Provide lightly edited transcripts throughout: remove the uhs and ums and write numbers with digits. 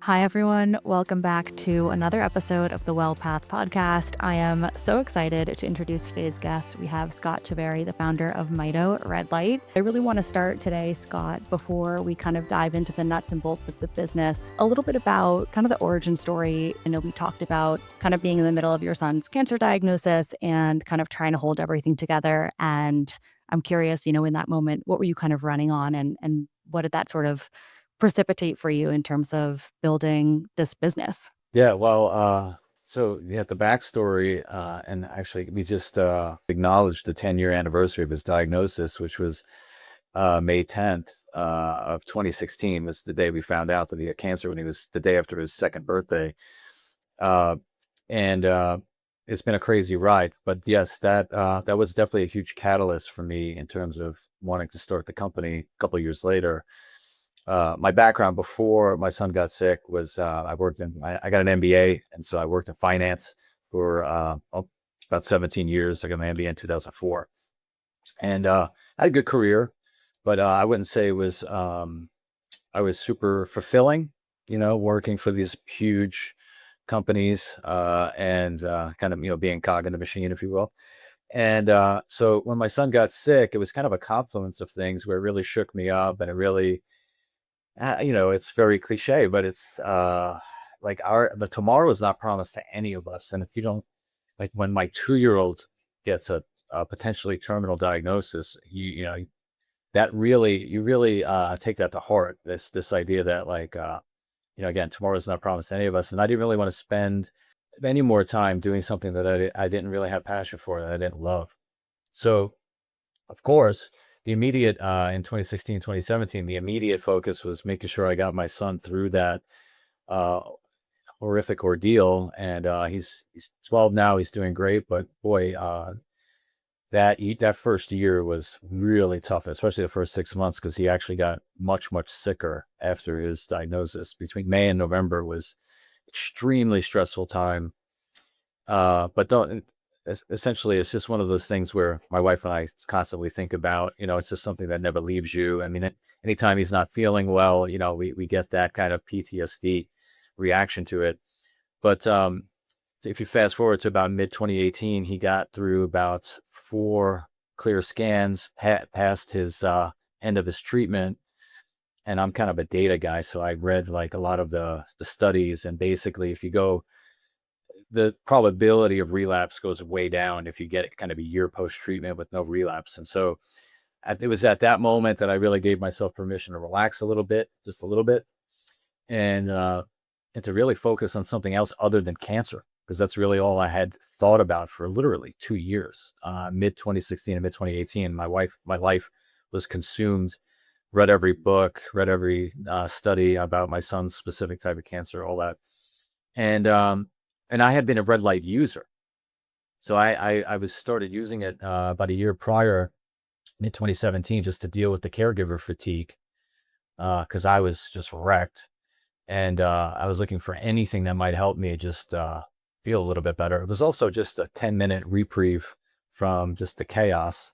Hi, everyone. Welcome back to another episode of the Well Path podcast. I am so excited to introduce today's guest. We have Scott Chaverri, the founder of Mito Red Light. I really want to start today, Scott, before we kind of dive into the nuts and bolts of the business, a little bit about kind of the origin story. I know we talked about kind of being in the middle of your son's cancer diagnosis and kind of trying to hold everything together. And I'm curious, in that moment, what were you kind of running on and what did that sort of precipitate for you in terms of building this business? Yeah, well, the backstory, and actually, we just acknowledged the 10-year anniversary of his diagnosis, which was May 10th of 2016. Was the day we found out that he had cancer when he was the day after his second birthday. Uh, and It's been a crazy ride, but yes, that was definitely a huge catalyst for me in terms of wanting to start the company a couple of years later. My background before my son got sick was I got an MBA, and so I worked in finance for about 17 years. I got my MBA in 2004, and I had a good career, but I wouldn't say it was I was super fulfilling. Working for these huge companies and kind of being cog in the machine, if you will. And so when my son got sick, it was kind of a confluence of things where it really shook me up, and it really it's very cliche, but it's like the tomorrow is not promised to any of us. And if you don't, like when my 2-year-old gets a potentially terminal diagnosis, you really take that to heart. This idea that again, tomorrow is not promised to any of us. And I didn't really want to spend any more time doing something that I didn't really have passion for, that I didn't love. So of course, the immediate in 2016, 2017, the immediate focus was making sure I got my son through that uh, horrific ordeal. And he's 12 now. He's doing great, but boy, that first year was really tough, especially the first 6 months, because he actually got much sicker after his diagnosis. Between May and November was extremely stressful time. But don't Essentially, it's just one of those things where my wife and I constantly think about. It's just something that never leaves you. I mean, anytime he's not feeling well, we get that kind of PTSD reaction to it. But if you fast forward to about mid 2018, he got through about 4 clear scans, past his end of his treatment. And I'm kind of a data guy, so I read like a lot of the studies, and basically, the probability of relapse goes way down if you get kind of a year post treatment with no relapse. And so it was at that moment that I really gave myself permission to relax a little bit, just a little bit, and to really focus on something else other than cancer, because that's really all I had thought about for literally 2 years. Mid 2016 and mid 2018, my life was consumed. Read every book, read every study about my son's specific type of cancer, all that, and I had been a red light user. So I was started using it about a year prior, mid 2017, just to deal with the caregiver fatigue, because I was just wrecked. And I was looking for anything that might help me just feel a little bit better. It was also just a 10-minute reprieve from just the chaos.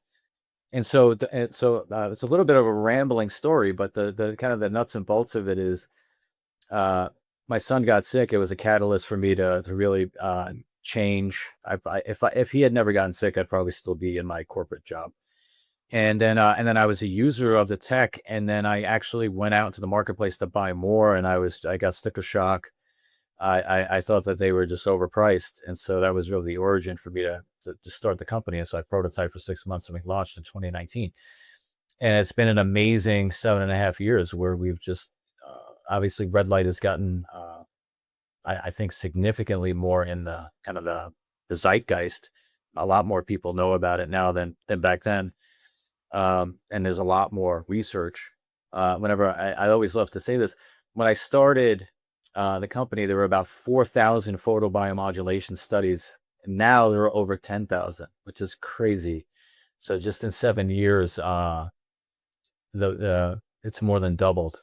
And so it's a little bit of a rambling story, but the kind of the nuts and bolts of it is, my son got sick. It was a catalyst for me to really change. If he had never gotten sick, I'd probably still be in my corporate job. And then I was a user of the tech, and then I actually went out into the marketplace to buy more, and I got sticker shock. I thought that they were just overpriced, and so that was really the origin for me to start the company. And so I prototyped for 6 months, and we launched in 2019. And it's been an amazing 7.5 years where we've just obviously red light has gotten I think significantly more in the kind of the zeitgeist. A lot more people know about it now than back then. And there's a lot more research. Whenever I always love to say this, when I started the company, there were about 4,000 photobiomodulation studies. And now there are over 10,000, which is crazy. So just in 7 years, it's more than doubled.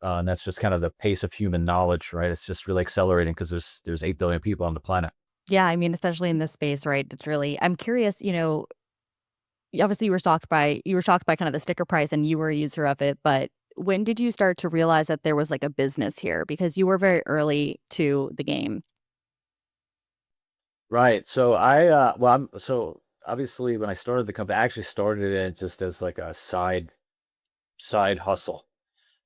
And that's just kind of the pace of human knowledge, right? It's just really accelerating because there's 8 billion people on the planet. Yeah, I mean, especially in this space, right? It's really, I'm curious, obviously you were shocked by kind of the sticker price and you were a user of it, but when did you start to realize that there was like a business here? Because you were very early to the game. Right. So so obviously when I started the company, I actually started it just as like a side hustle.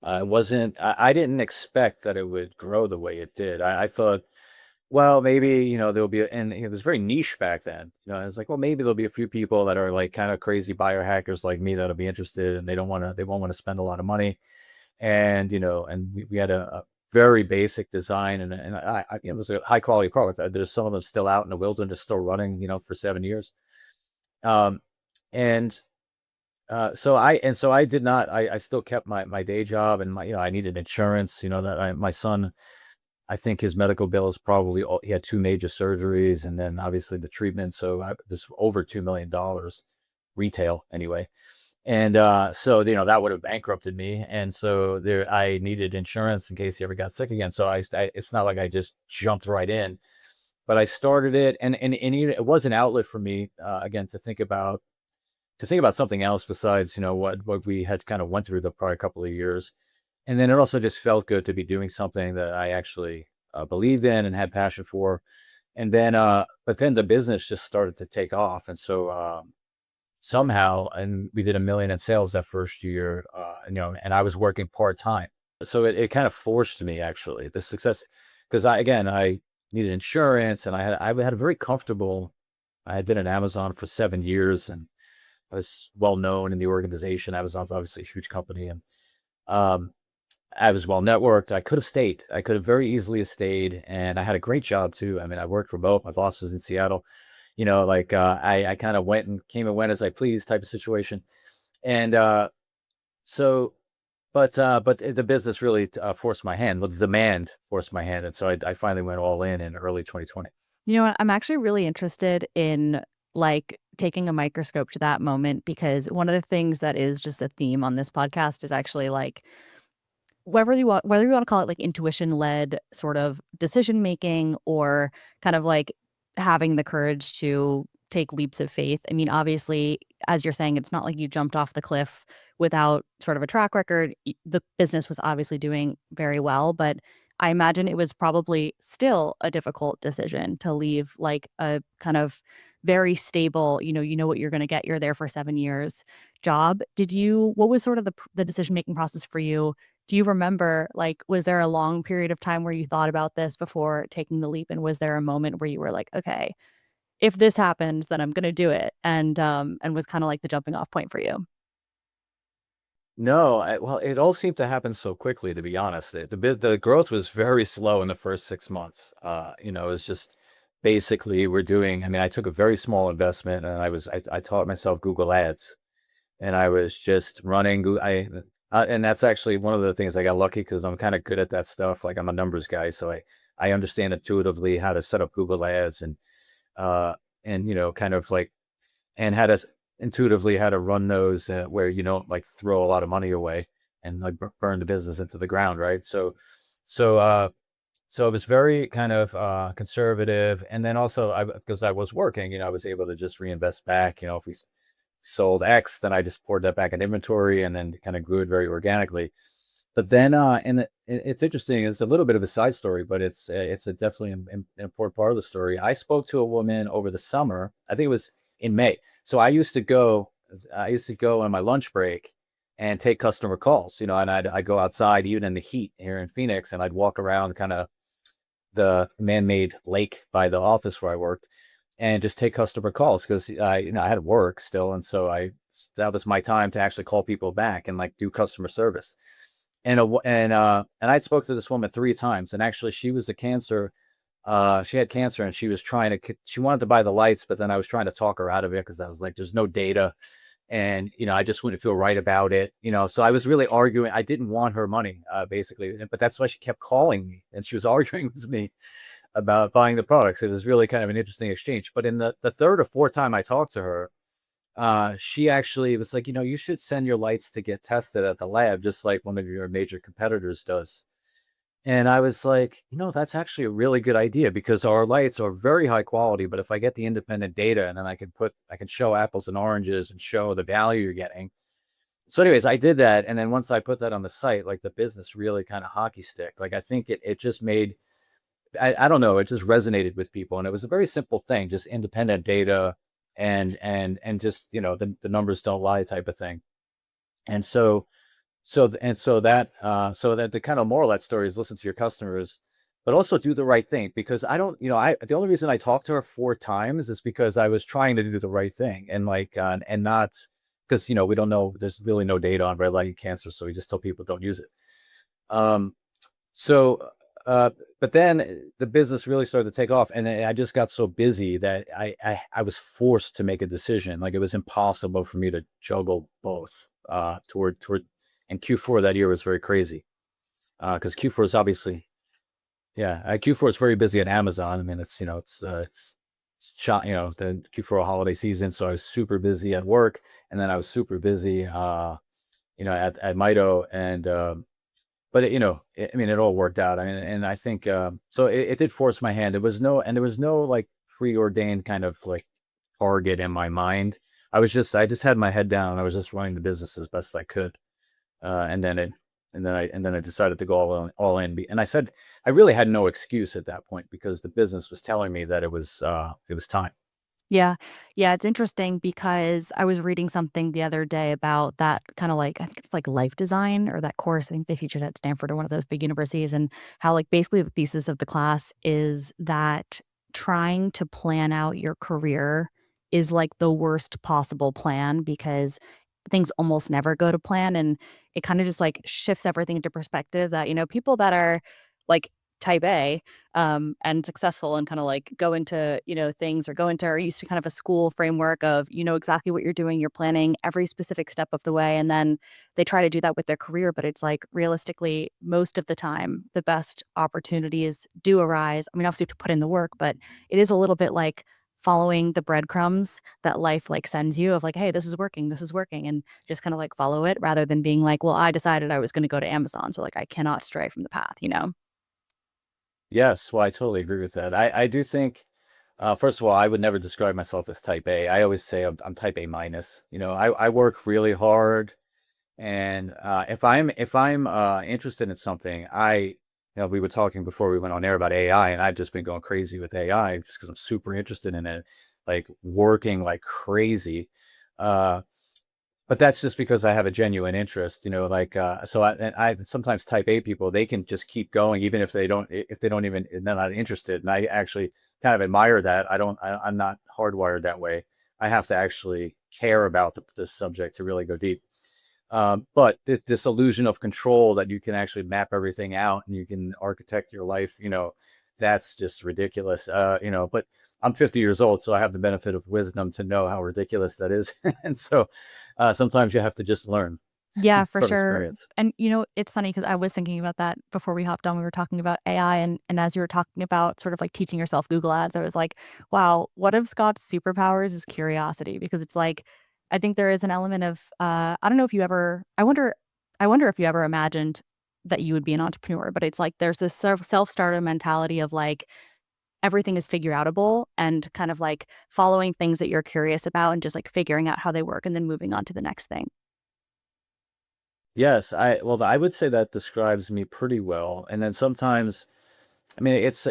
It wasn't, I didn't expect that it would grow the way it did. I thought, well, maybe, there'll be, and it was very niche back then. I was like, well, maybe there'll be a few people that are like kind of crazy biohackers like me that'll be interested, and they won't want to spend a lot of money. And, and we had a very basic design, and it was a high quality product. There's some of them still out in the wilderness, still running, for 7 years. Um, and so I did not. I still kept my day job, and I needed insurance. My son, I think his medical bill is probably he had two major surgeries, and then obviously the treatment. So this over $2 million retail anyway, and so that would have bankrupted me, and so I needed insurance in case he ever got sick again. So it's not like I just jumped right in, but I started it, and it was an outlet for me again to think about something else besides what we had kind of went through the prior couple of years. And then it also just felt good to be doing something that I actually believed in and had passion for. And then but then the business just started to take off, and so somehow, and we did 1 million in sales that first year, and I was working part-time, so it kind of forced me actually the success, because I needed insurance, and I had a very comfortable. I had been at Amazon for 7 years, and I was well known in the organization. Amazon's obviously a huge company, and um, I was well networked. I could have stayed. I could have very easily have stayed, and I had a great job too. I mean, I worked remote. My boss was in Seattle. Like I kind of went and came and went as I pleased type of situation. And so, but the business really forced my hand. The demand forced my hand, and so I finally went all in early 2020. You know what? I'm actually really interested in like taking a microscope to that moment because one of the things that is just a theme on this podcast is actually like whether you want to call it like intuition led sort of decision making or kind of like having the courage to take leaps of faith. I mean, obviously, as you're saying, it's not like you jumped off the cliff without sort of a track record. The business was obviously doing very well, but I imagine it was probably still a difficult decision to leave like a kind of very stable, you know what you're going to get. You're there for 7 years job. What was sort of the decision making process for you? Do you remember, like, was there a long period of time where you thought about this before taking the leap? And was there a moment where you were like, okay, if this happens, then I'm gonna do it, and was kinda like the jumping off point for you? No, well, it all seemed to happen so quickly, to be honest. The growth was very slow in the first 6 months. It was just basically we're doing. I mean, I took a very small investment, and I taught myself Google Ads, and I was just running. And that's actually one of the things I got lucky because I'm kind of good at that stuff. Like I'm a numbers guy, so I understand intuitively how to set up Google Ads, uh and kind of like, and how to intuitively how to run those where you don't like throw a lot of money away and like burn the business into the ground, right? So so it was very kind of conservative, and then also because I was working, I was able to just reinvest back. If we sold X, then I just poured that back in inventory and then kind of grew it very organically. But then, it's interesting. It's a little bit of a side story, but it's a definitely an important part of the story. I spoke to a woman over the summer. I think it was in May. So I used to go on my lunch break and take customer calls. And I'd go outside even in the heat here in Phoenix, and I'd walk around kind of the man-made lake by the office where I worked, and just take customer calls because I had work still, and so that was my time to actually call people back and like do customer service. And I spoke to this woman 3 times, and actually she was a cancer. She had cancer, and she wanted to buy the lights, but then I was trying to talk her out of it because I was like, there's no data, and I just wouldn't feel right about it. So I was really arguing. I didn't want her money, basically, but that's why she kept calling me, and she was arguing with me about buying the products. It was really kind of an interesting exchange. But in the third or fourth time I talked to her, she actually was like, you should send your lights to get tested at the lab, just like one of your major competitors does. And I was like, that's actually a really good idea because our lights are very high quality. But if I get the independent data, and then I can show apples and oranges and show the value you're getting. So anyways, I did that. And then once I put that on the site, like the business really kind of hockey stick. Like I think it just made, I don't know, it just resonated with people. And it was a very simple thing, just independent data and just, the numbers don't lie type of thing. And so that the kind of moral of that story is listen to your customers, but also do the right thing. Because I don't, the only reason I talked to her 4 times is because I was trying to do the right thing and like, and not because, we don't know, there's really no data on red light cancer. So we just tell people don't use it. Um, so, uh, but then the business really started to take off, and I just got so busy that I was forced to make a decision. Like it was impossible for me to juggle both. Toward, and Q4 that year was very crazy. Because Q4 is obviously, yeah, Q4 is very busy at Amazon. I mean, it's shot, the Q4 holiday season. So I was super busy at work, and then I was super busy, at Mito, and but I mean, it all worked out. I mean, and I think so. It did force my hand. There was no like preordained kind of like target in my mind. I just had my head down. I was just running the business as best I could, and then I decided to go all in. And I said I really had no excuse at that point because the business was telling me that it was time. Yeah. Yeah, it's interesting because I was reading something the other day about that kinda like I think it's like life design or that course, I think they teach it at Stanford or one of those big universities, and how, like, basically the thesis of the class is that trying to plan out your career is, like, the worst possible plan because things almost never go to plan, and it kinda just, like, shifts everything into perspective that, people that are, like, type A, and successful and kinda, like, go into, things or go into or used to kind of a school framework of you know exactly what you're doing, you're planning every specific step of the way, and then they try to do that with their career, but it's like, realistically, most of the time, the best opportunities do arise. I mean, obviously, you have to put in the work, but it is a little bit like following the breadcrumbs that life, like, sends you of like, "Hey, this is working," and just kinda, like, follow it rather than being like, "Well, I decided I was gonna go to Amazon, so, like, I cannot stray from the path," you know? Yes, well, I totally agree with that. I do think, first of all, I would never describe myself as type A. I always say I'm type A minus. I work really hard, and if I'm interested in something, we were talking before we went on air about AI, and I've just been going crazy with AI just because I'm super interested in it, like working like crazy. Uh, but that's just because I have a genuine interest, like, and I sometimes type A people, they can just keep going, even if they don't even, they're not interested. And I actually kind of admire that. I'm not hardwired that way. I have to actually care about the subject to really go deep. But this illusion of control that you can actually map everything out and you can architect your life, that's just ridiculous. But I'm 50 years old, so I have the benefit of wisdom to know how ridiculous that is. And so sometimes you have to just learn Yeah, for from sure. experience. And, it's funny because I was thinking about that before we hopped on, we were talking about AI, and as you were talking about sort of, like, teaching yourself Google Ads, I was like, "Wow, one of Scott's superpowers is curiosity," because it's like, I think there is an element of, I don't know if you ever I wonder if you ever imagined that you would be an entrepreneur, but it's like there's this self-starter mentality of, like, everything is figure outable and kind of, like, following things that you're curious about and just, like, figuring out how they work and then moving on to the next thing. Yes, I would say that describes me pretty well. And then sometimes, I mean, it's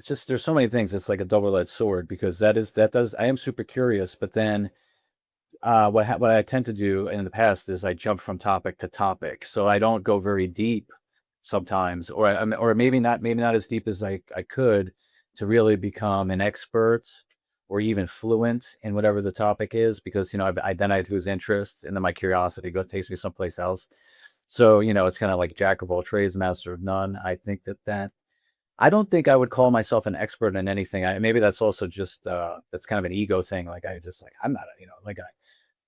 just there's so many things. It's like a double-edged sword because that does I am super curious, but then what I tend to do in the past is I jump from topic to topic, so I don't go very deep sometimes, or maybe not as deep as I could to really become an expert or even fluent in whatever the topic is, because I lose interest, and then my curiosity takes me someplace else. So it's kind of like jack of all trades, master of none. I think that I don't think I would call myself an expert in anything. Maybe that's also just that's kind of an ego thing. Like I just like I'm not like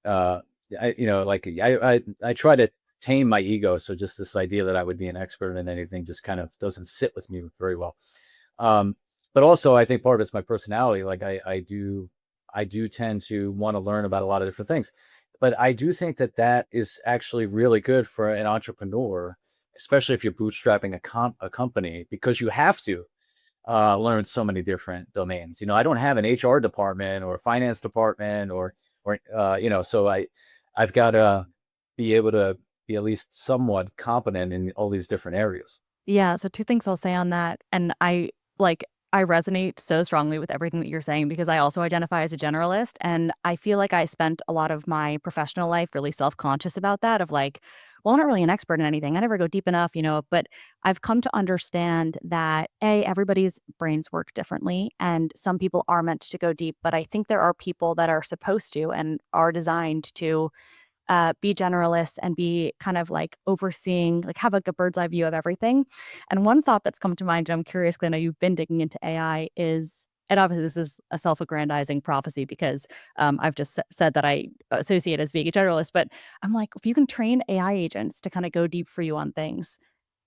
uh, I try to tame my ego. So just this idea that I would be an expert in anything just kind of doesn't sit with me very well. Um, but also I think part of it's my personality. Like I do tend to want to learn about a lot of different things, but I do think that is actually really good for an entrepreneur, especially if you're bootstrapping a company, because you have to learn so many different domains. I don't have an HR department or a finance department or so I've got be able to be at least somewhat competent in all these different areas. Yeah, so two things I'll say on that, and like, I resonate so strongly with everything that you're saying because I also identify as a generalist, and I feel like I spent a lot of my professional life really self-conscious about that of like, well, I'm not really an expert in anything. I never go deep enough, but I've come to understand that everybody's brains work differently and some people are meant to go deep, but I think there are people that are supposed to and are designed to be generalists and be kind of like overseeing, like have like a bird's eye view of everything. And one thought that's come to mind, and I'm curious, 'cause I know you've been digging into AI, is, and obviously this is a self-aggrandizing prophecy because I've just said that I associate as being a generalist, but I'm like, if you can train AI agents to kind of go deep for you on things,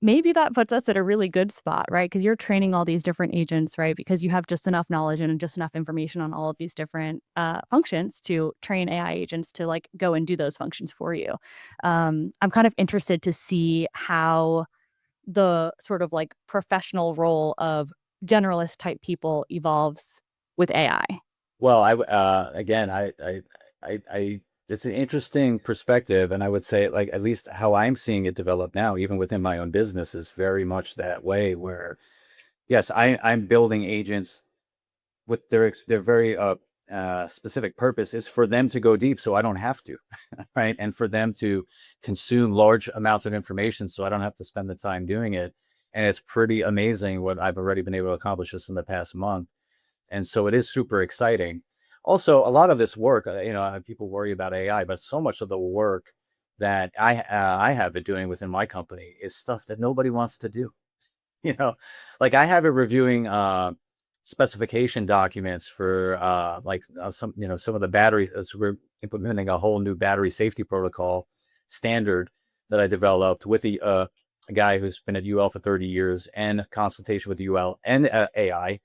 maybe that puts us at a really good spot, right? Because you're training all these different agents, right? Because you have just enough knowledge and just enough information on all of these different functions to train AI agents to like go and do those functions for you. I'm kind of interested to see how the sort of like professional role of generalist type people evolves with AI. Well, again, it's an interesting perspective, and I would say, like, at least how I'm seeing it develop now, even within my own business, is very much that way. Where, yes, I'm building agents with their very specific purpose is for them to go deep, so I don't have to, right? And for them to consume large amounts of information, so I don't have to spend the time doing it. And it's pretty amazing what I've already been able to accomplish just in the past month. And so it is super exciting. Also, a lot of this work, people worry about AI, but so much of the work that I have been doing within my company is stuff that nobody wants to do. You know, like I have it reviewing specification documents for some of the battery. So we're implementing a whole new battery safety protocol standard that I developed with a guy who's been at UL for 30 years and consultation with UL and AI.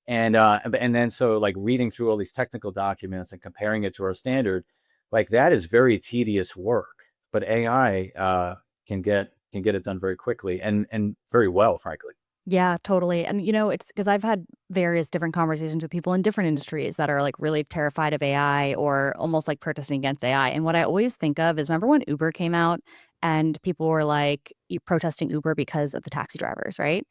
And then so like reading through all these technical documents and comparing it to our standard, like that is very tedious work. But AI can get it done very quickly and very well, frankly. Yeah, totally. And it's because I've had various different conversations with people in different industries that are like really terrified of AI or almost like protesting against AI. And what I always think of is remember when Uber came out and people were like protesting Uber because of the taxi drivers, right?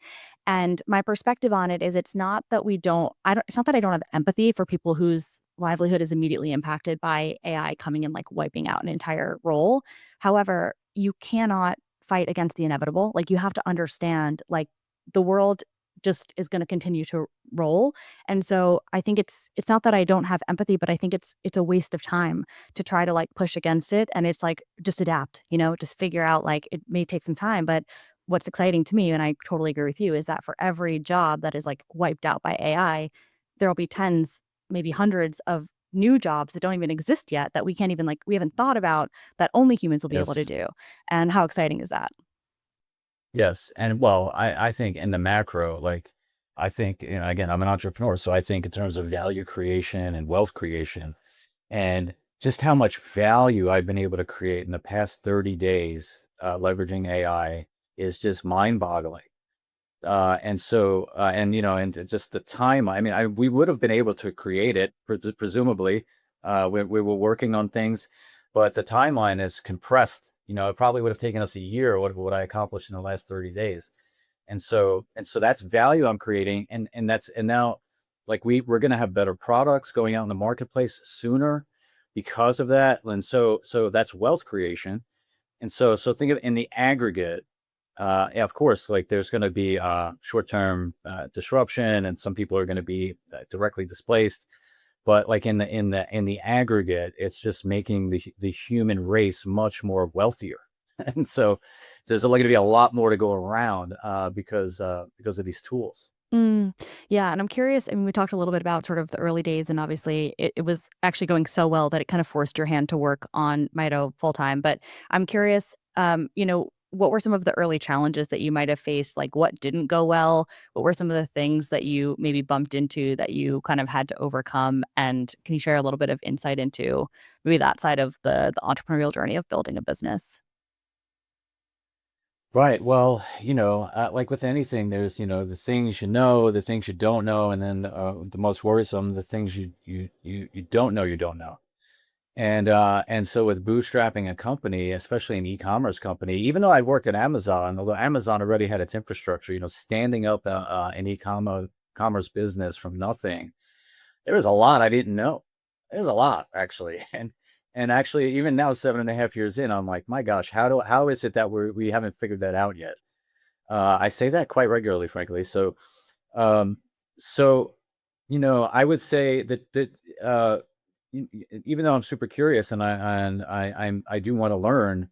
And my perspective on it is it's not that it's not that I don't have empathy for people whose livelihood is immediately impacted by AI coming and like wiping out an entire role. However, you cannot fight against the inevitable. Like you have to understand like the world just is going to continue to roll. And so I think it's not that I don't have empathy, but I think it's a waste of time to try to like push against it. And it's like just adapt, just figure out like it may take some time, but what's exciting to me, and I totally agree with you, is that for every job that is like wiped out by AI, there will be tens, maybe hundreds of new jobs that don't even exist yet that we can't even like we haven't thought about that only humans will be able to Yes. do. And how exciting is that? Yes. And well, I think in the macro, like I think, again, I'm an entrepreneur. So I think in terms of value creation and wealth creation and just how much value I've been able to create in the past 30 days, leveraging AI is just mind boggling. And just the time, I mean, we would have been able to create it, presumably, we were working on things, but the timeline is compressed. It probably would have taken us a year, what I accomplished in the last 30 days. And so that's value I'm creating. And now like we're going to have better products going out in the marketplace sooner because of that. And so that's wealth creation. And so think of it in the aggregate. Yeah, of course, like there's going to be short-term disruption, and some people are going to be directly displaced. But like in the aggregate, it's just making the human race much more wealthier. And so there's going to be a lot more to go around because of these tools. Mm, yeah, and I'm curious. I mean, we talked a little bit about sort of the early days, and obviously it was actually going so well that it kind of forced your hand to work on Mito full time. But I'm curious, what were some of the early challenges that you might have faced? Like, what didn't go well? What were some of the things that you maybe bumped into that you kind of had to overcome? And can you share a little bit of insight into maybe that side of the entrepreneurial journey of building a business? Right. Well, like with anything, there's, the things the things you don't know, and then the most worrisome, the things you don't know you don't know. And so with bootstrapping a company, especially an e-commerce company, even though I worked at Amazon, although Amazon already had its infrastructure, standing up an e-commerce business from nothing, there was a lot I didn't know. There's a lot actually, and actually even now, 7.5 years in, I'm like, my gosh, how is it that we haven't figured that out yet? I say that quite regularly, frankly. Um, so, I would say that even though I'm super curious and I do want to learn,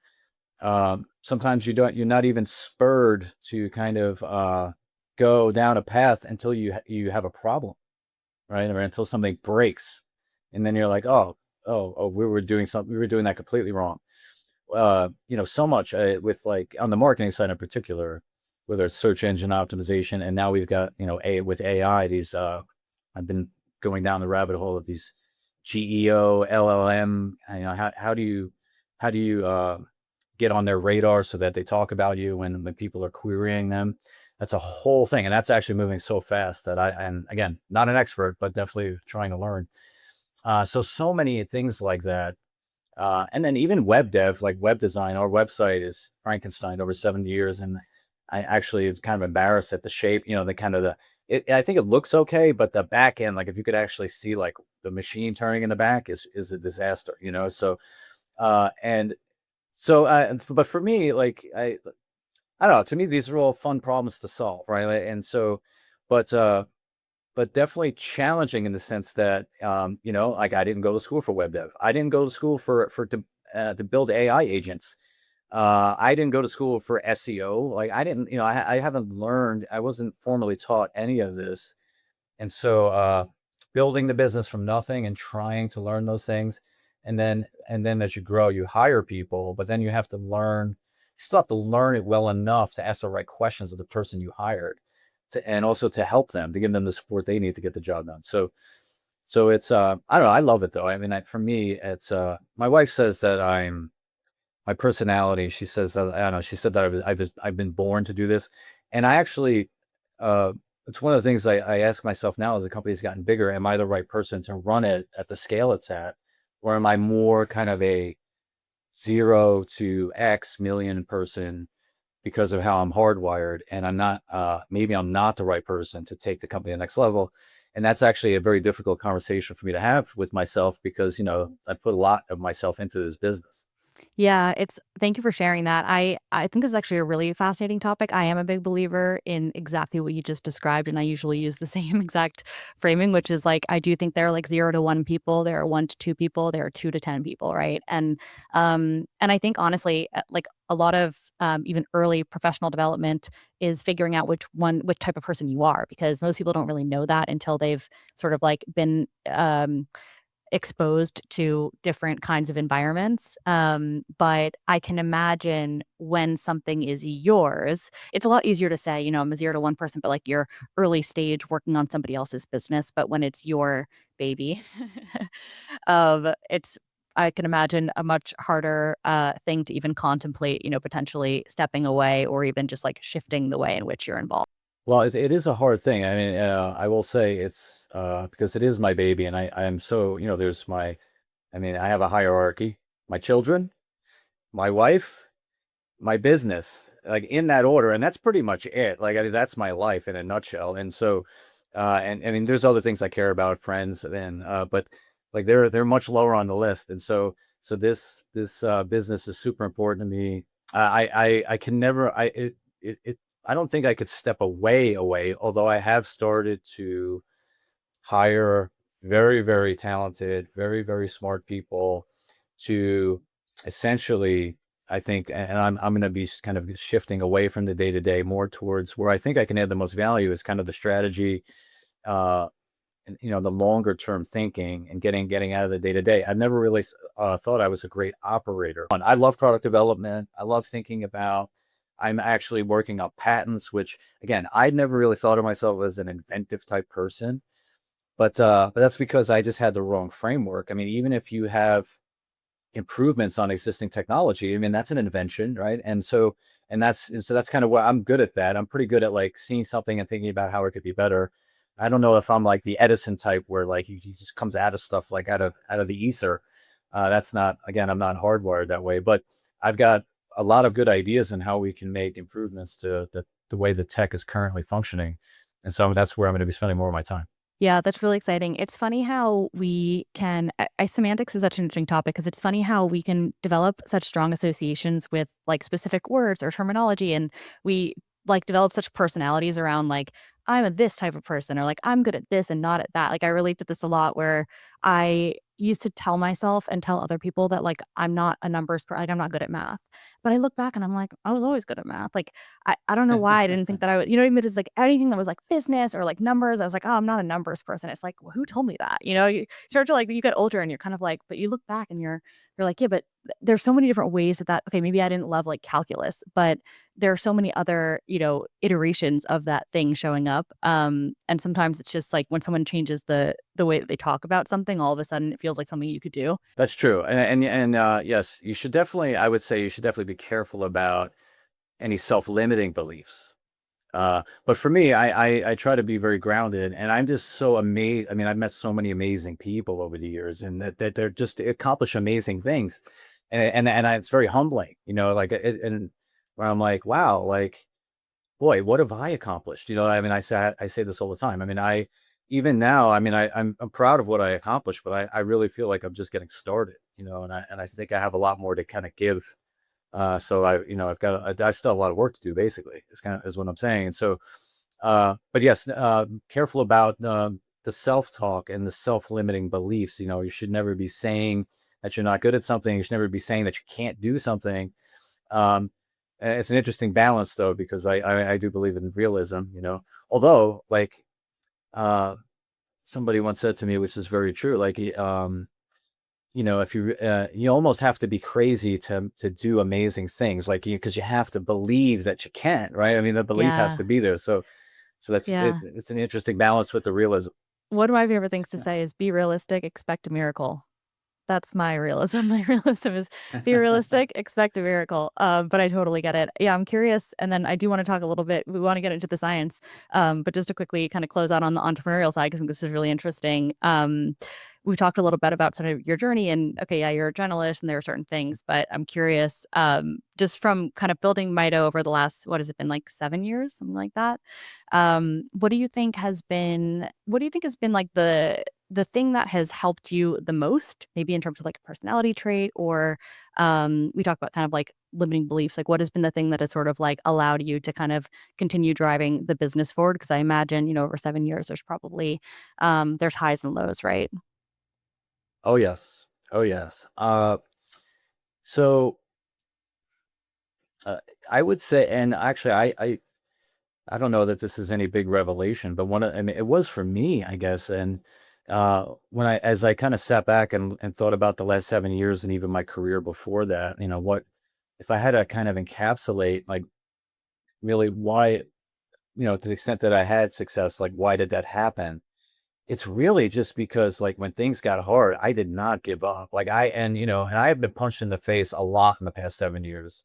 sometimes you're not even spurred to kind of go down a path until you have a problem, right? Or until something breaks, and then you're like, oh, we were doing that completely wrong. So much with like on the marketing side in particular, whether it's search engine optimization, and now we've got with AI these. I've been going down the rabbit hole of these GEO, LLM. How do you get on their radar so that they talk about you when people are querying them? That's a whole thing, and that's actually moving so fast that and again, not an expert, but definitely trying to learn. So many things like that. And then even web dev, like web design, our website is Frankenstein over 70 years. And I actually was kind of embarrassed at the shape, the kind of I think it looks okay, but the back end, like if you could actually see like the machine turning in the back is a disaster, and so, but for me, like, I don't know, to me, these are all fun problems to solve. Right. And so, but, definitely challenging in the sense that, like I didn't go to school for web dev. I didn't go to school to build AI agents. I didn't go to school for SEO. Like I didn't, I haven't learned, I wasn't formally taught any of this. And so, building the business from nothing and trying to learn those things. And then as you grow, you hire people, but then you have to still have to learn it well enough to ask the right questions of the person you hired and also to help them, to give them the support they need to get the job done. So it's, I don't know. I love it though. I mean, for me, it's, my wife says that my personality, she says, I don't know. She said that I've been born to do this. And I actually, uh, it's one of the things I ask myself now as the company's gotten bigger, am I the right person to run it at the scale it's at? Or am I more kind of a 0 to X million person because of how I'm hardwired, and maybe I'm not the right person to take the company to the next level. And that's actually a very difficult conversation for me to have with myself because, I put a lot of myself into this business. Yeah, thank you for sharing that. I think this is actually a really fascinating topic. I am a big believer in exactly what you just described, and I usually use the same exact framing, which is like I do think there are like 0 to 1 people, there are 1 to 2 people, there are 2 to 10 people, right? And I think honestly, like a lot of even early professional development is figuring out which type of person you are, because most people don't really know that until they've sort of like been exposed to different kinds of environments. But I can imagine when something is yours, it's a lot easier to say, I'm a 0 to 1 person, but like you're early stage working on somebody else's business. But when it's your baby, it's I can imagine a much harder thing to even contemplate, potentially stepping away or even just like shifting the way in which you're involved. Well, it is a hard thing. I mean, I will say it's because it is my baby, and I am so, I mean, I have a hierarchy: my children, my wife, my business, like in that order, and that's pretty much it. Like, I mean, that's my life in a nutshell. And so, and I mean, there's other things I care about, friends, and but like they're much lower on the list. And so this business is super important to me. I can never it I don't think I could step away, although I have started to hire very, very talented, very, very smart people to essentially, I think, and I'm going to be kind of shifting away from the day to day more towards where I think I can add the most value is kind of the strategy, uh, and the longer term thinking and getting out of the day to day. I've never really thought I was a great operator. I love product development. I love thinking about. I'm actually working on patents, which again, I'd never really thought of myself as an inventive type person, but that's because I just had the wrong framework. I mean, even if you have improvements on existing technology, I mean, that's an invention, right? And so that's kind of what I'm good at. That I'm pretty good at like seeing something and thinking about how it could be better. I don't know if I'm like the Edison type where like he just comes out of stuff like out of the ether. That's not, again, I'm not hardwired that way, but I've got a lot of good ideas on how we can make improvements to the way the tech is currently functioning. And so that's where I'm going to be spending more of my time. Yeah, that's really exciting. It's funny how we can semantics is such an interesting topic because it's funny how we can develop such strong associations with like specific words or terminology, and we like develop such personalities around like I'm a this type of person or like I'm good at this and not at that. Like I relate to this a lot where I used to tell myself and tell other people that like I'm not a like I'm not good at math. But I look back and I'm like I was always good at math. Like I don't know why I didn't think that I was, you know what I mean? It's like anything that was like business or like numbers. I was like, oh, I'm not a numbers person. It's like, well, who told me that? You know, you start to like, you get older and you're kind of like, but you look back and you're like, yeah, but there's so many different ways okay, maybe I didn't love like calculus, but there are so many other, iterations of that thing showing up. And sometimes it's just like when someone changes the way that they talk about something, all of a sudden it feels like something you could do. That's true. And yes, you should definitely, I would say you should definitely be careful about any self-limiting beliefs. But for me, I try to be very grounded, and I'm just so amazed. I mean, I've met so many amazing people over the years, and that they're just accomplish amazing things, it's very humbling, like and where I'm like, wow, like boy, what have I accomplished? I mean, I say this all the time. I mean, even now, I mean, I'm proud of what I accomplished, but I really feel like I'm just getting started, and I think I have a lot more to kind of give. So I still have a lot of work to do, basically, is what I'm saying. And so, but yes, careful about the self-talk and the self-limiting beliefs. You should never be saying that you're not good at something. You should never be saying that you can't do something. Um, it's an interesting balance, though, because I do believe in realism. Although, like, uh, somebody once said to me, which is very true, like, if you almost have to be crazy to do amazing things, like, because you have to believe that you can, right? I mean, the belief has Yeah. to be there. So that's it. Yeah. It's an interesting balance with the realism. One of my favorite things to Yeah. say is be realistic, expect a miracle. That's my realism. My realism is be realistic, expect a miracle. But I totally get it. Yeah, I'm curious. And then I do want to talk a little bit. We want to get into the science, but just to quickly kind of close out on the entrepreneurial side, because I think this is really interesting. We talked a little bit about sort of your journey and okay, yeah, you're a journalist and there are certain things, but I'm curious, just from kind of building Mito over the last, what has it been like 7 years, something like that. What do you think has been like the thing that has helped you the most, maybe in terms of like a personality trait or we talk about kind of like limiting beliefs, like what has been the thing that has sort of like allowed you to kind of continue driving the business forward? Because I imagine, over 7 years, there's probably there's highs and lows, right? Oh yes. Oh yes. So uh, I would say, and actually, I don't know that this is any big revelation, but I mean, it was for me, I guess. And as I kind of sat back and thought about the last 7 years and even my career before that, what if I had to kind of encapsulate, like, really why, to the extent that I had success, like, why did that happen? It's really just because, like, when things got hard, I did not give up. Like, and I have been punched in the face a lot in the past 7 years.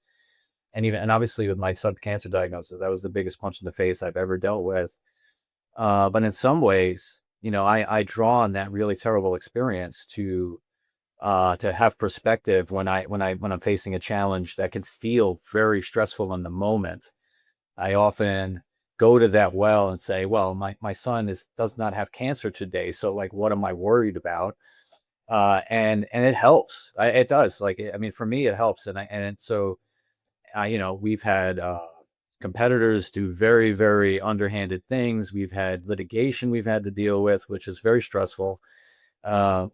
And obviously with my son cancer diagnosis, that was the biggest punch in the face I've ever dealt with. But in some ways, I draw on that really terrible experience to have perspective when I'm facing a challenge that can feel very stressful in the moment. I often go to that well and say, well, my son does not have cancer today. So, like, what am I worried about? And it helps. It does. Like, I mean, for me, it helps. We've had competitors do very, very underhanded things. We've had litigation we've had to deal with, which is very stressful.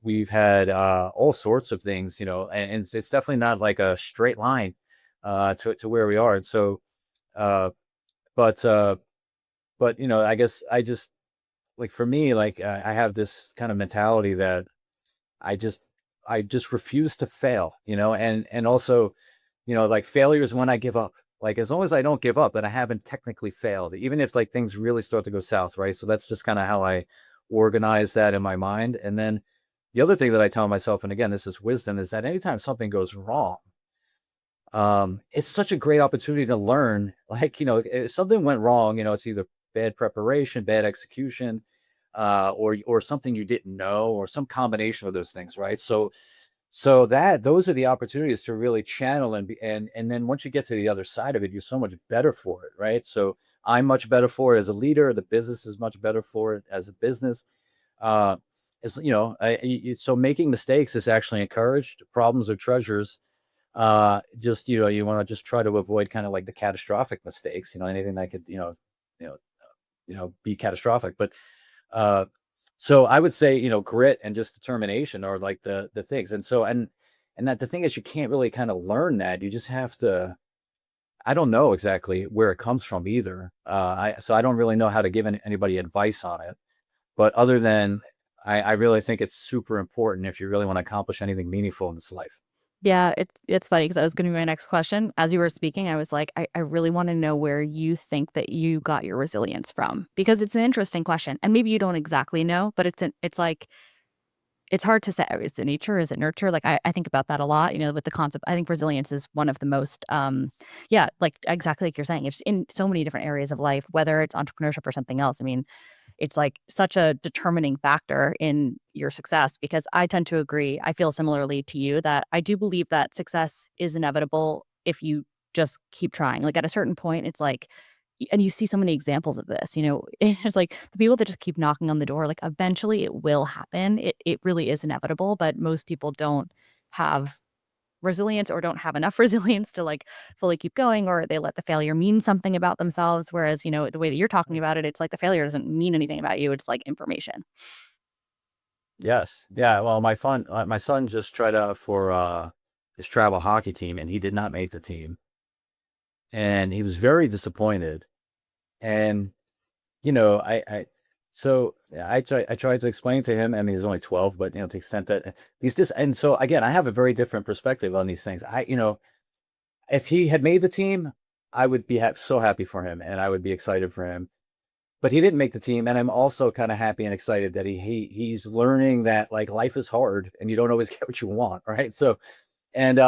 We've had all sorts of things, and it's definitely not like a straight line to where we are. And so, uh, but I guess I just, like, for me, like, I have this kind of mentality that I just I just refuse to fail, and also, like, failure is when I give up. Like, as long as I don't give up, then I haven't technically failed, even if, like, things really start to go south, right? So that's just kind of how I organize that in my mind. And then the other thing that I tell myself, and again, this is wisdom, is that anytime something goes wrong, it's such a great opportunity to learn. Like, if something went wrong, it's either bad preparation, bad execution, or something you didn't know, or some combination of those things, right? So So those are the opportunities to really channel and then once you get to the other side of it, you're so much better for it, right? So I'm much better for it as a leader. The business is much better for it as a business. Uh, it's, so making mistakes is actually encouraged. Problems are treasures. Just, you want to just try to avoid kind of like the catastrophic mistakes, anything that could, you know, be catastrophic. But uh, so I would say, grit and just determination are like the things. And so, and that the thing is, you can't really kind of learn that. You just have to. I don't know exactly where it comes from either. So I don't really know how to give anybody advice on it. But other than I really think it's super important if you really want to accomplish anything meaningful in this life. Yeah, it's funny because that was gonna be my next question. As you were speaking, I was like, I really wanna know where you think that you got your resilience from, because it's an interesting question, and maybe you don't exactly know, but it's like it's hard to say, is it nature? Is it nurture? Like, I think about that a lot, with the concept. I think resilience is one of the most, yeah, like, exactly like you're saying, it's in so many different areas of life, whether it's entrepreneurship or something else. I mean, it's, like, such a determining factor in your success, because I tend to agree. I feel similarly to you that I do believe that success is inevitable if you just keep trying. Like, at a certain point, it's like and you see so many examples of this, it's like the people that just keep knocking on the door, like, eventually it will happen. It really is inevitable, but most people don't have resilience or don't have enough resilience to, like, fully keep going, or they let the failure mean something about themselves, whereas, the way that you're talking about it, it's like the failure doesn't mean anything about you, it's like information. Yes. Yeah. Well, my son just tried out for his travel hockey team, and he did not make the team, and he was very disappointed. And so I tried to explain to him. I mean, he's only 12, but to the extent that and so again, I have a very different perspective on these things. If he had made the team, I would be so happy for him, and I would be excited for him. But he didn't make the team, and I'm also kind of happy and excited that he's learning that like life is hard, and you don't always get what you want, right? So and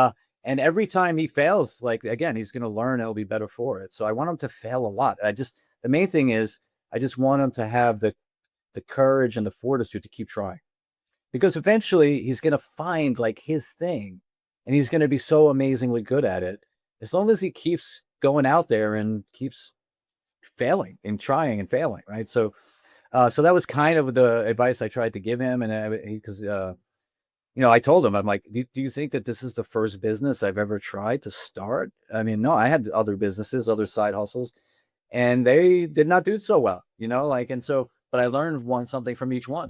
and every time he fails, like again, he's going to learn. It'll be better for it. So I want him to fail a lot. The main thing is I just want him to have the courage and the fortitude to keep trying, because eventually he's going to find like his thing, and he's going to be so amazingly good at it as long as he keeps going out there and keeps failing and trying and failing, right? So that was kind of the advice I tried to give him, and because I told him, I'm like, do you think that this is the first business I've ever tried to start? I mean, no, I had other businesses, other side hustles, and they did not do so well, but I learned something from each one.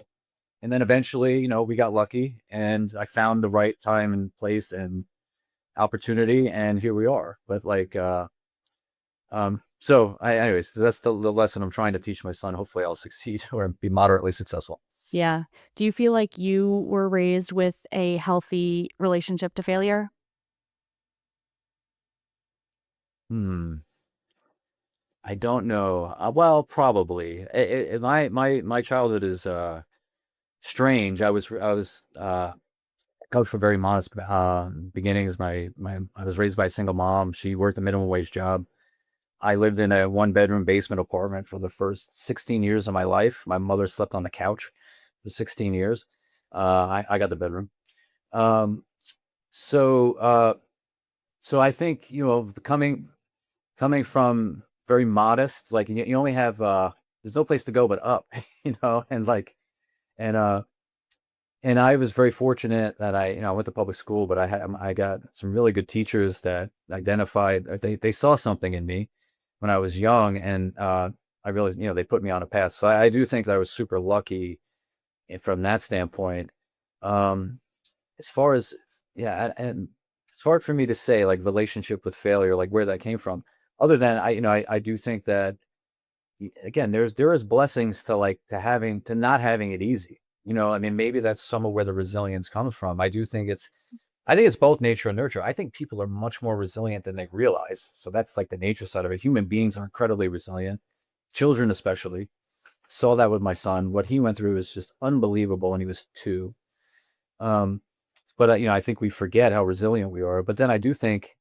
And then eventually, we got lucky, and I found the right time and place and opportunity, and here we are. But anyways, that's the lesson I'm trying to teach my son. Hopefully I'll succeed or be moderately successful. Yeah. Do you feel like you were raised with a healthy relationship to failure? Hmm. I don't know. Well, probably. My childhood is strange. I was comes from very modest beginnings. I was raised by a single mom. She worked a minimum wage job. I lived in a one bedroom basement apartment for the first 16 years of my life. My mother slept on the couch for 16 years. I got the bedroom. Um, so so I think coming from very modest, like you only have there's no place to go but up, and like and and I was very fortunate that I went to public school, but I got some really good teachers that identified they saw something in me when I was young, and I realized they put me on a path. So I do think that I was super lucky from that standpoint. Um, as far as yeah, and it's hard for me to say like relationship with failure, like where that came from. Other than I do think that again, there is blessings to like to not having it easy. I mean, maybe that's some of where the resilience comes from. I think it's both nature and nurture. I think people are much more resilient than they realize. So that's like the nature side of it. Human beings are incredibly resilient, children especially. Saw that with my son. What he went through is just unbelievable, and he was 2. Um, but I think we forget how resilient we are. But then I do think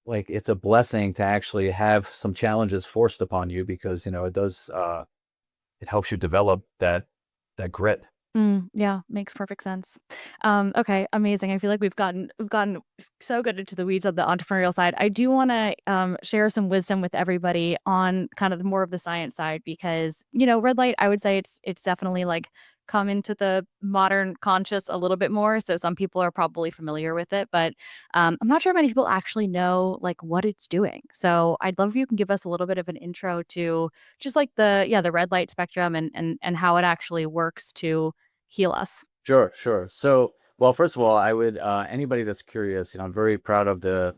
like it's a blessing to actually have some challenges forced upon you, because it does it helps you develop that grit. Yeah, makes perfect sense. Okay, amazing. I feel like we've gotten so good into the weeds of the entrepreneurial side. I do want to share some wisdom with everybody on kind of more of the science side because red light. I would say it's definitely like come into the modern conscious a little bit more. So some people are probably familiar with it, but I'm not sure many people actually know like what it's doing. So I'd love if you can give us a little bit of an intro to just like the red light spectrum and how it actually works to heal us. Sure, sure. So, well, first of all, I would anybody that's curious, I'm very proud of the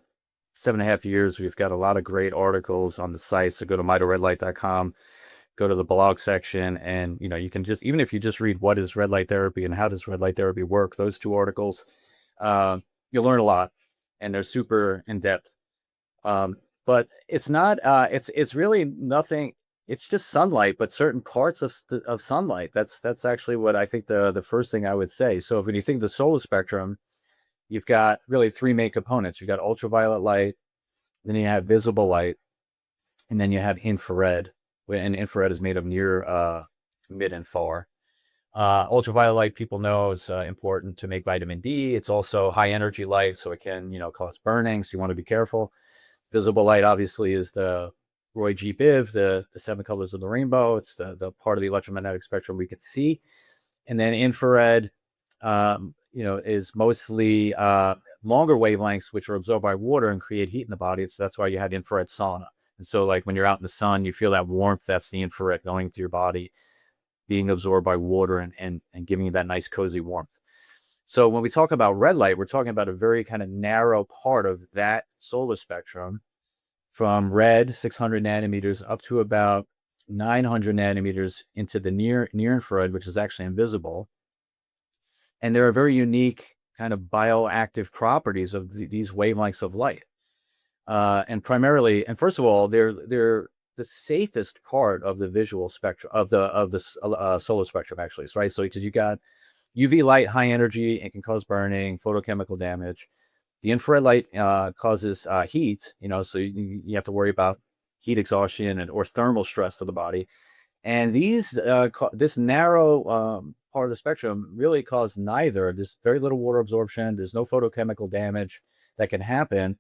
7.5 years. We've got a lot of great articles on the site. So go to mitoredlight.com, go to the blog section, and you can just, even if you just read what is red light therapy and how does red light therapy work, those two articles, uh, you'll learn a lot, and they're super in depth. But it's not. It's really nothing. It's just sunlight, but certain parts of sunlight. That's actually what I think the first thing I would say. So when you think of the solar spectrum, you've got really three main components. You've got ultraviolet light, then you have visible light, and then you have infrared. And infrared is made of near, mid, and far. Ultraviolet light, people know, is important to make vitamin D. It's also high energy light, so it can cause burning. So you want to be careful. Visible light, obviously, is the Roy G. Biv, the seven colors of the rainbow. It's the part of the electromagnetic spectrum we can see. And then infrared, is mostly longer wavelengths, which are absorbed by water and create heat in the body. So that's why you have infrared sauna. And so, like when you're out in the sun, you feel that warmth. That's the infrared going to your body, being absorbed by water and giving you that nice cozy warmth. So when we talk about red light, we're talking about a very kind of narrow part of that solar spectrum, from red 600 nanometers up to about 900 nanometers into the near infrared, which is actually invisible. And there are very unique kind of bioactive properties of these wavelengths of light. And first of all, they're the safest part of the visual spectrum of the solar spectrum, actually. Right. So because you got UV light, high energy, it can cause burning, photochemical damage. The infrared light causes heat, so you have to worry about heat exhaustion or thermal stress to the body. And this narrow part of the spectrum really cause neither. There's very little water absorption. There's no photochemical damage that can happen.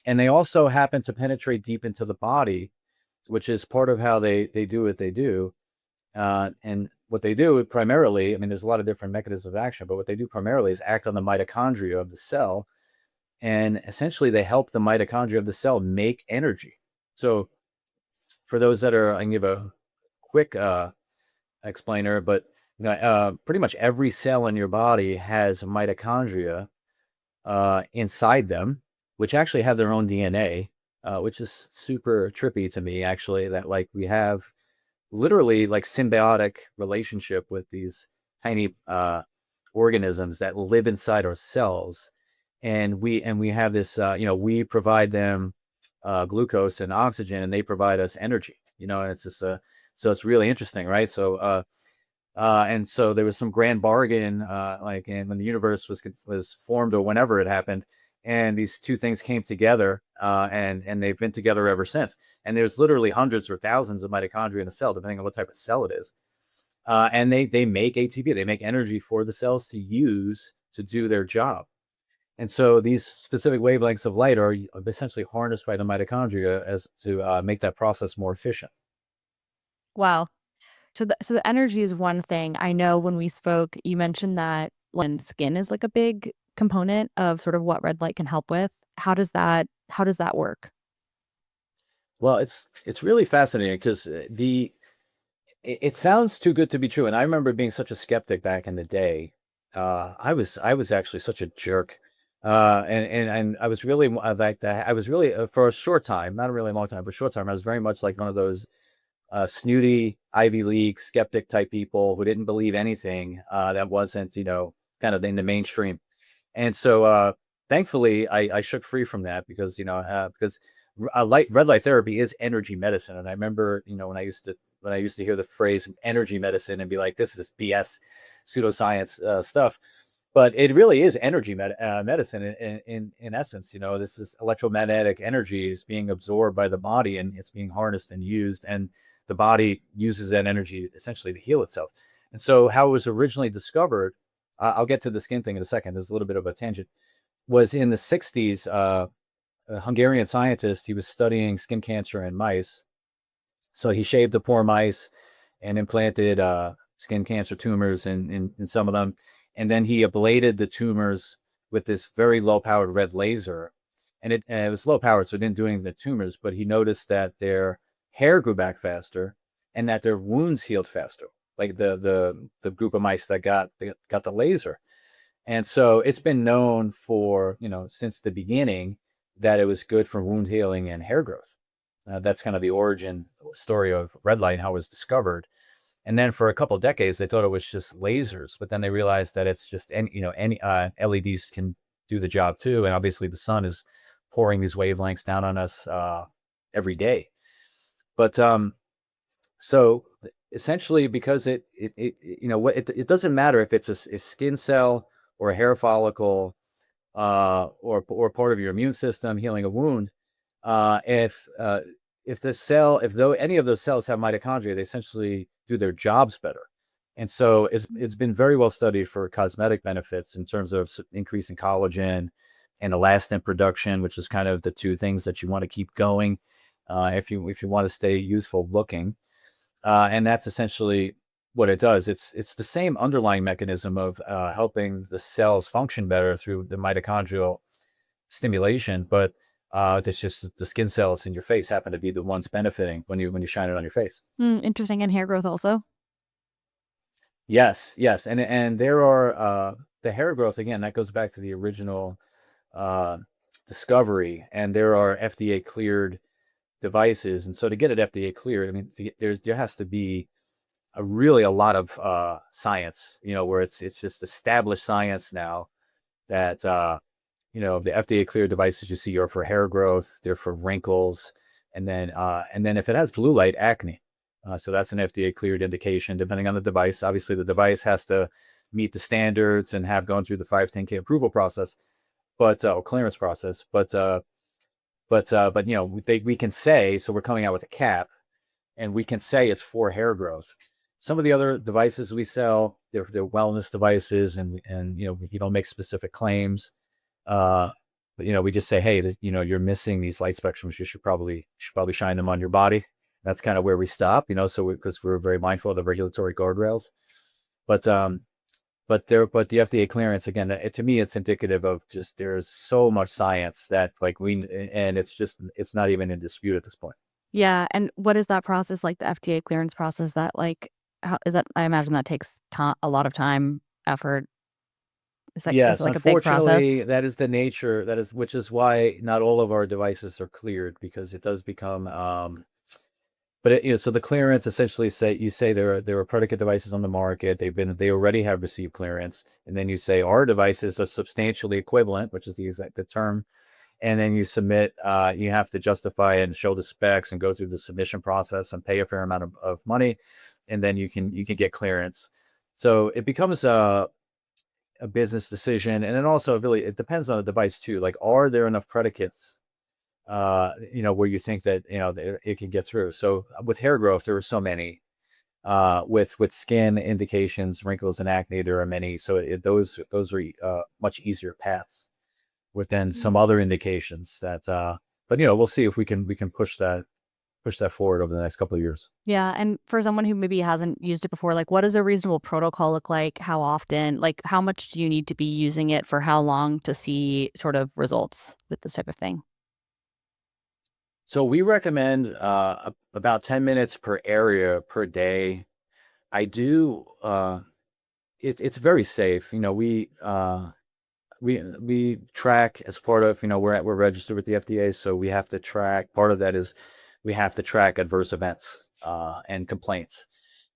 And they also happen to penetrate deep into the body, which is part of how they do what they do. And what they do primarily, I mean, there's a lot of different mechanisms of action, but what they do primarily is act on the mitochondria of the cell. And essentially, they help the mitochondria of the cell make energy. So for those that I can give a quick explainer, but pretty much every cell in your body has mitochondria inside them, which actually have their own DNA, which is super trippy to me, actually, that like we have literally like symbiotic relationship with these tiny organisms that live inside our cells. And we have this, we provide them glucose and oxygen, and they provide us energy, and it's just so it's really interesting, right? And so there was some grand bargain, and when the universe was formed or whenever it happened, and these two things came together, and they've been together ever since. And there's literally hundreds or thousands of mitochondria in a cell, depending on what type of cell it is. And they make ATP, they make energy for the cells to use to do their job. And so these specific wavelengths of light are essentially harnessed by the mitochondria as to make that process more efficient. Wow. So the energy is one thing. I know when we spoke, you mentioned that when skin is like a big component of sort of what red light can help with. How does that work? Well, it's really fascinating because it sounds too good to be true. And I remember being such a skeptic back in the day. I was actually such a jerk. And I was really like that. I was really for a short time, not a really long time, for a short time, I was very much like one of those snooty Ivy League skeptic type people who didn't believe anything that wasn't, kind of in the mainstream. And so, thankfully, I shook free from that because, because red light therapy is energy medicine. And I remember, when I used to hear the phrase energy medicine and be like, this is BS pseudoscience stuff. But it really is energy medicine in essence. This is electromagnetic energy is being absorbed by the body, and it's being harnessed and used, and the body uses that energy essentially to heal itself. And so how it was originally discovered, I'll get to the skin thing in a second. There's a little bit of a tangent. Was in the 60s, a Hungarian scientist, he was studying skin cancer in mice. So he shaved the poor mice and implanted skin cancer tumors in some of them. And then he ablated the tumors with this very low powered red laser. And it was low powered, so it didn't do anything to the tumors, but he noticed that their hair grew back faster and that their wounds healed faster, like the group of mice that got the laser. And so it's been known for, since the beginning that it was good for wound healing and hair growth. That's kind of the origin story of red light and how it was discovered. And then for a couple of decades, they thought it was just lasers, but then they realized that it's just any LEDs can do the job too. And obviously the sun is pouring these wavelengths down on us every day. But so essentially, because it doesn't matter if it's a skin cell or a hair follicle or part of your immune system healing a wound. If though any of those cells have mitochondria, they essentially do their jobs better. And so it's been very well studied for cosmetic benefits in terms of increasing collagen and elastin production, which is kind of the two things that you want to keep going if you want to stay youthful looking. And that's essentially what it does. It's the same underlying mechanism of helping the cells function better through the mitochondrial stimulation, but it's just the skin cells in your face happen to be the ones benefiting when you shine it on your face. Interesting. And hair growth also. Yes, and there are the hair growth again. That goes back to the original discovery, and there are FDA cleared devices. And so to get it FDA cleared, I mean, there has to be a lot of science, where it's just established science now that the FDA cleared devices you see are for hair growth, they're for wrinkles, and then if it has blue light, acne. So that's an FDA cleared indication, depending on the device. Obviously, the device has to meet the standards and have gone through the 510(k) approval process, or clearance process. But we can say, so we're coming out with a cap, and we can say it's for hair growth. Some of the other devices we sell, they're wellness devices, and you don't make specific claims. But we just say, hey, you're missing these light spectrums. You should probably shine them on your body. That's kind of where we stop, so because we're very mindful of the regulatory guardrails. But the FDA clearance, again, to me, it's indicative of just there's so much science that and it's not even in dispute at this point. Yeah. And what is that process like, the FDA clearance process? That how is that? I imagine that takes a lot of time, effort. Yes, is it like a big unfortunately, process? that is the nature. Which is why not all of our devices are cleared, because it does become. But so the clearance essentially say there are predicate devices on the market. They already have received clearance, and then you say our devices are substantially equivalent, which is the term, and then you submit. You have to justify and show the specs and go through the submission process and pay a fair amount of money, and then you can get clearance. So it becomes a business decision, and then also really it depends on the device too. Like, are there enough predicates where you think that it can get through? So with hair growth, there are so many. With skin indications, wrinkles and acne, there are many. So those are much easier paths within some other indications that but we'll see if we can push that forward over the next couple of years. Yeah. And for someone who maybe hasn't used it before, what does a reasonable protocol look like? How often? How much do you need to be using it for how long to see sort of results with this type of thing? So we recommend about 10 minutes per area per day. I do. It's very safe. We track as part of, we're registered with the FDA, so we have to track. Part of that is we have to track adverse events and complaints,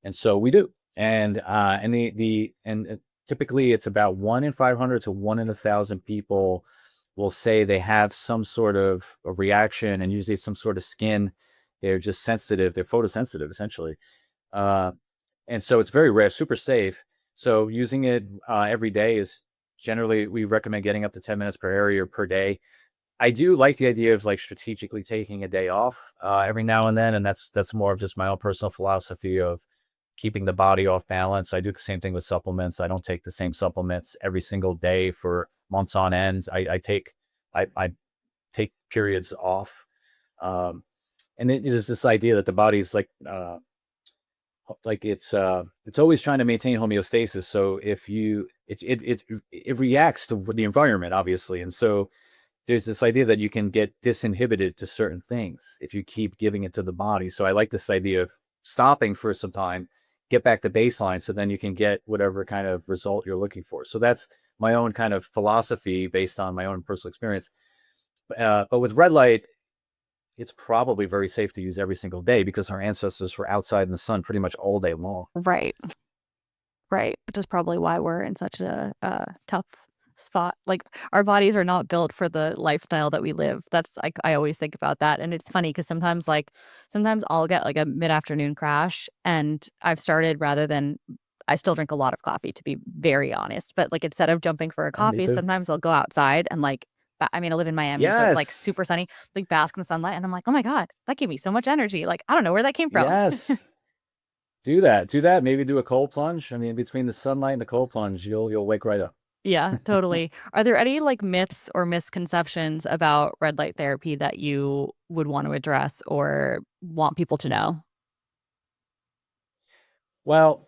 and so we do. And typically it's about 1 in 500 to 1 in 1,000 people will say they have some sort of a reaction, and usually it's some sort of skin. They're just sensitive. They're photosensitive, essentially. And so it's very rare, super safe. So using it every day is generally, we recommend getting up to 10 minutes per area per day. I do like the idea of strategically taking a day off every now and then. And that's more of just my own personal philosophy of keeping the body off balance. I do the same thing with supplements. I don't take the same supplements every single day for months on end. I take periods off. And it is this idea that the body's like it's always trying to maintain homeostasis. So if you it reacts to the environment, obviously. And so there's this idea that you can get disinhibited to certain things if you keep giving it to the body. So I like this idea of stopping for some time, get back to baseline, so then you can get whatever kind of result you're looking for. So that's my own kind of philosophy based on my own personal experience. But with red light, it's probably very safe to use every single day because our ancestors were outside in the sun pretty much all day long. Right. Right. Which is probably why we're in such a tough spot. Like, our bodies are not built for the lifestyle that we live. That's like, I always think about that. And it's funny because sometimes I'll get like a mid-afternoon crash, and I've started, rather than, I still drink a lot of coffee, to be very honest, but like, instead of jumping for a Yeah, me coffee, too. sometimes I'll go outside and like, I mean, I live in Miami, so it's like Yes. super sunny, like bask in the sunlight. And I'm like, oh my God, that gave me so much energy. Like, I don't know where that came from. Yes. Do that. Do that. Maybe do a cold plunge. I mean, between the sunlight and the cold plunge, you'll wake right up. Yeah, totally. Are there any like myths or misconceptions about red light therapy that you would want to address or want people to know? Well,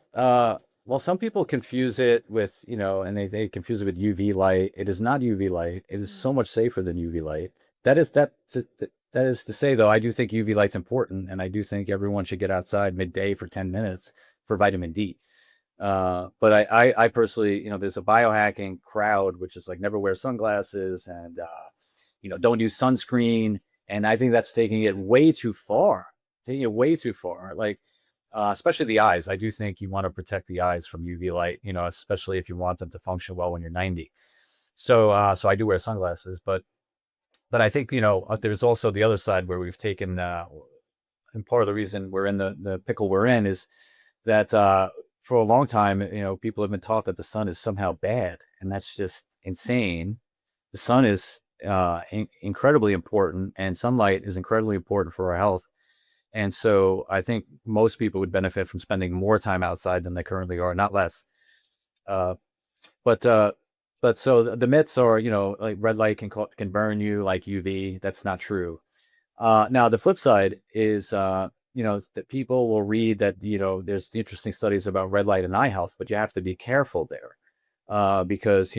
some people confuse it with, and they confuse it with UV light. It is not UV light. It is Mm. so much safer than UV light. That is to say, though, I do think UV light's important, and I do think everyone should get outside midday for 10 minutes for vitamin D. But I personally, there's a biohacking crowd, which is like never wear sunglasses and, don't use sunscreen. And I think that's taking it way too far, Like, especially the eyes. I do think you want to protect the eyes from UV light, especially if you want them to function well when you're 90. So I do wear sunglasses, but I think, there's also the other side where we've taken, and part of the reason we're in the pickle we're in is that, for a long time, people have been taught that the sun is somehow bad, and that's just insane. The sun is incredibly important, and sunlight is incredibly important for our health. And so I think most people would benefit from spending more time outside than they currently are, not less. Uh, but uh, but so the myths are, like red light can burn you like UV. That's not true. Now the flip side is, that people will read that, there's interesting studies about red light and eye health, but you have to be careful there, because,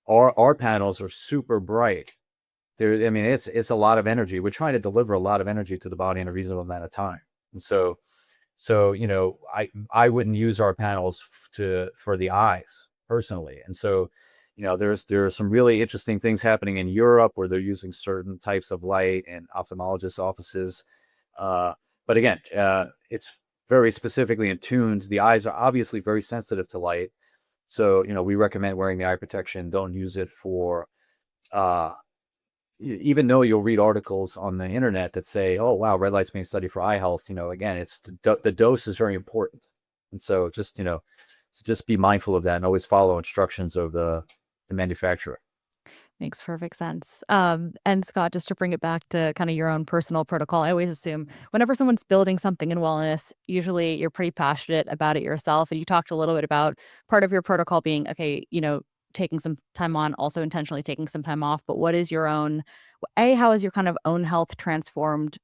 our panels are super bright. I mean, it's a lot of energy. We're trying to deliver a lot of energy to the body in a reasonable amount of time. And so, I wouldn't use our panels for the eyes personally. And so, there are some really interesting things happening in Europe where they're using certain types of light in ophthalmologist offices. Uh, but again, it's very specifically attuned. The eyes are obviously very sensitive to light. So, we recommend wearing the eye protection. Don't use it for, uh, even though you'll read articles on the internet that say, "Oh, wow, red light's being studied for eye health." Again, it's the dose is very important, and so just be mindful of that and always follow instructions of the manufacturer. Makes perfect sense. And Scott, just to bring it back to kind of your own personal protocol, I always assume whenever someone's building something in wellness, usually you're pretty passionate about it yourself. And you talked a little bit about part of your protocol being, okay, taking some time on, also intentionally taking some time off. But what is your own, how has your kind of own health transformed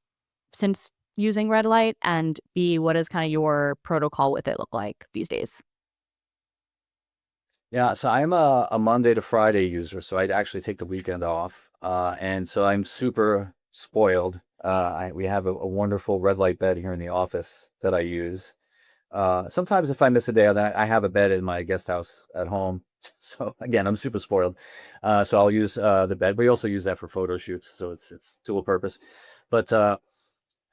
since using red light? And B, what does kind of your protocol with it look like these days? Yeah, so I'm a Monday to Friday user, so I'd actually take the weekend off, and so I'm super spoiled. We have a wonderful red light bed here in the office that I use. Sometimes if I miss a day, then I have a bed in my guest house at home. So again, I'm super spoiled. So I'll use the bed. We also use that for photo shoots, so it's dual purpose. But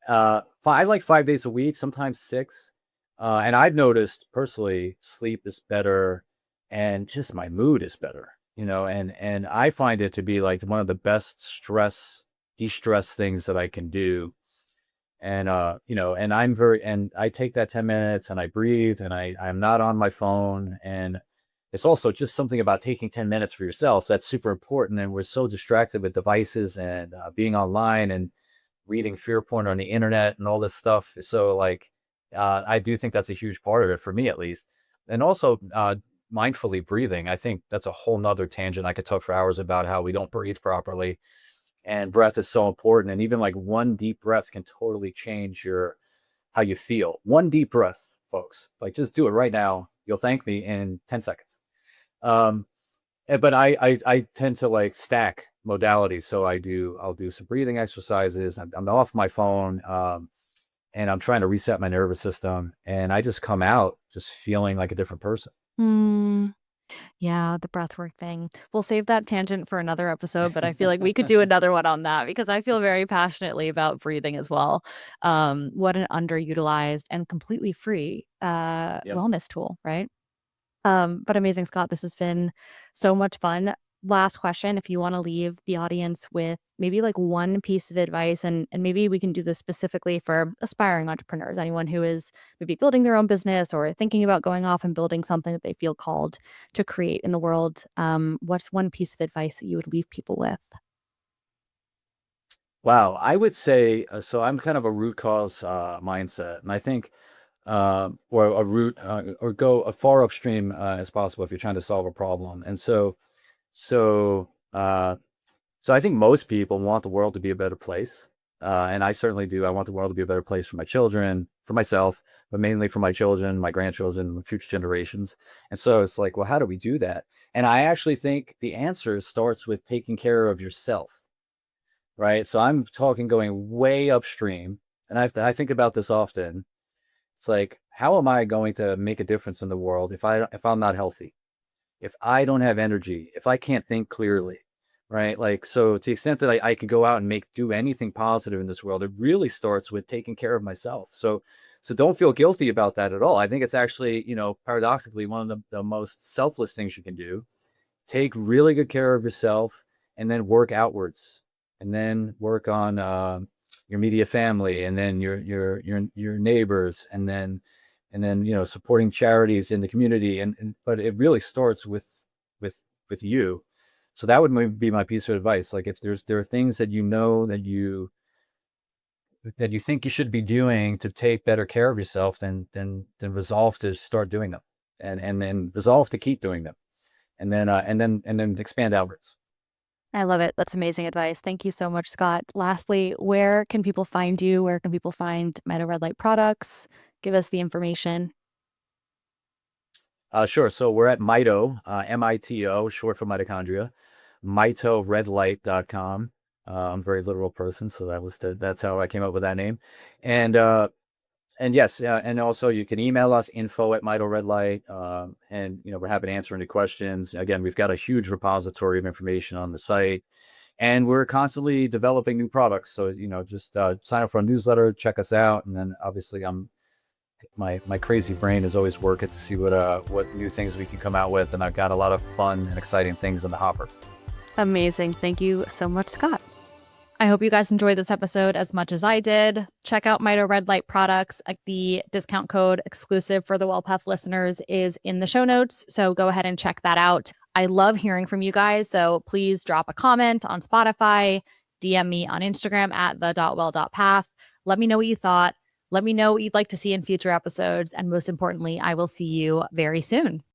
I like 5 days a week, sometimes six. And I've noticed personally, sleep is better, and just my mood is better. And I find it to be like one of the best de-stress things that I can do. And and I take that 10 minutes and I breathe, and I'm not on my phone. And it's also just something about taking 10 minutes for yourself that's super important. And we're so distracted with devices and being online and reading fear porn on the internet and all this stuff. So like, I do think that's a huge part of it for me, at least. And also, mindfully breathing. I think that's a whole nother tangent. I could talk for hours about how we don't breathe properly, and breath is so important. And even like one deep breath can totally change your how you feel. One deep breath, folks. Like just do it right now. You'll thank me in 10 seconds. Um, but I tend to like stack modalities. So I'll do some breathing exercises. I'm off my phone. And I'm trying to reset my nervous system. And I just come out just feeling like a different person. Hmm. Yeah, the breathwork thing. We'll save that tangent for another episode, but I feel like we could do another one on that because I feel very passionately about breathing as well. What an underutilized and completely free Yep. wellness tool, right? But amazing, Scott. This has been so much fun. Last question, if you want to leave the audience with maybe like one piece of advice, and maybe we can do this specifically for aspiring entrepreneurs, anyone who is maybe building their own business or thinking about going off and building something that they feel called to create in the world. What's one piece of advice that you would leave people with? Wow. I would say, so I'm kind of a root cause mindset. And I think, or a root, or go as far upstream as possible if you're trying to solve a problem. And so, uh, so I think most people want the world to be a better place. And I certainly do. I want the world to be a better place for my children, for myself, but mainly for my children, my grandchildren, my future generations. And so it's like, well, how do we do that? And I actually think the answer starts with taking care of yourself, right? So I'm talking going way upstream. And I think about this often. It's like, how am I going to make a difference in the world if I'm not healthy? If I don't have energy, if I can't think clearly, right? Like, so to the extent that I can go out and do anything positive in this world, it really starts with taking care of myself. So don't feel guilty about that at all. I think it's actually, paradoxically, one of the most selfless things you can do. Take really good care of yourself and then work outwards and then work on, your immediate family and then your neighbors and then supporting charities in the community but it really starts with with you. So that would be my piece of advice. Like if there are things that that you think you should be doing to take better care of yourself, then resolve to start doing them, and then resolve to keep doing them, and then expand outwards. I love it. That's amazing advice. Thank you so much, Scott. Lastly, where can people find you? Where can people find Mito Red Light products? Give us the information. Sure. So we're at Mito, Mito, short for mitochondria, mitoredlight.com. I'm a very literal person, so that's how I came up with that name. And and yes, and also you can email us info at Mito Red Light, and we're happy to answer any questions. Again, we've got a huge repository of information on the site, and we're constantly developing new products. So just sign up for a newsletter, check us out, and then obviously my crazy brain is always working to see what new things we can come out with, and I've got a lot of fun and exciting things in the hopper. Amazing. Thank you so much, Scott. I hope you guys enjoyed this episode as much as I did. Check out Mito Red Light products. The discount code exclusive for the WellPath listeners is in the show notes, so go ahead and check that out. I love hearing from you guys, so please drop a comment on Spotify, DM me on Instagram at the.well.path. Let me know what you thought. Let me know what you'd like to see in future episodes, and most importantly, I will see you very soon.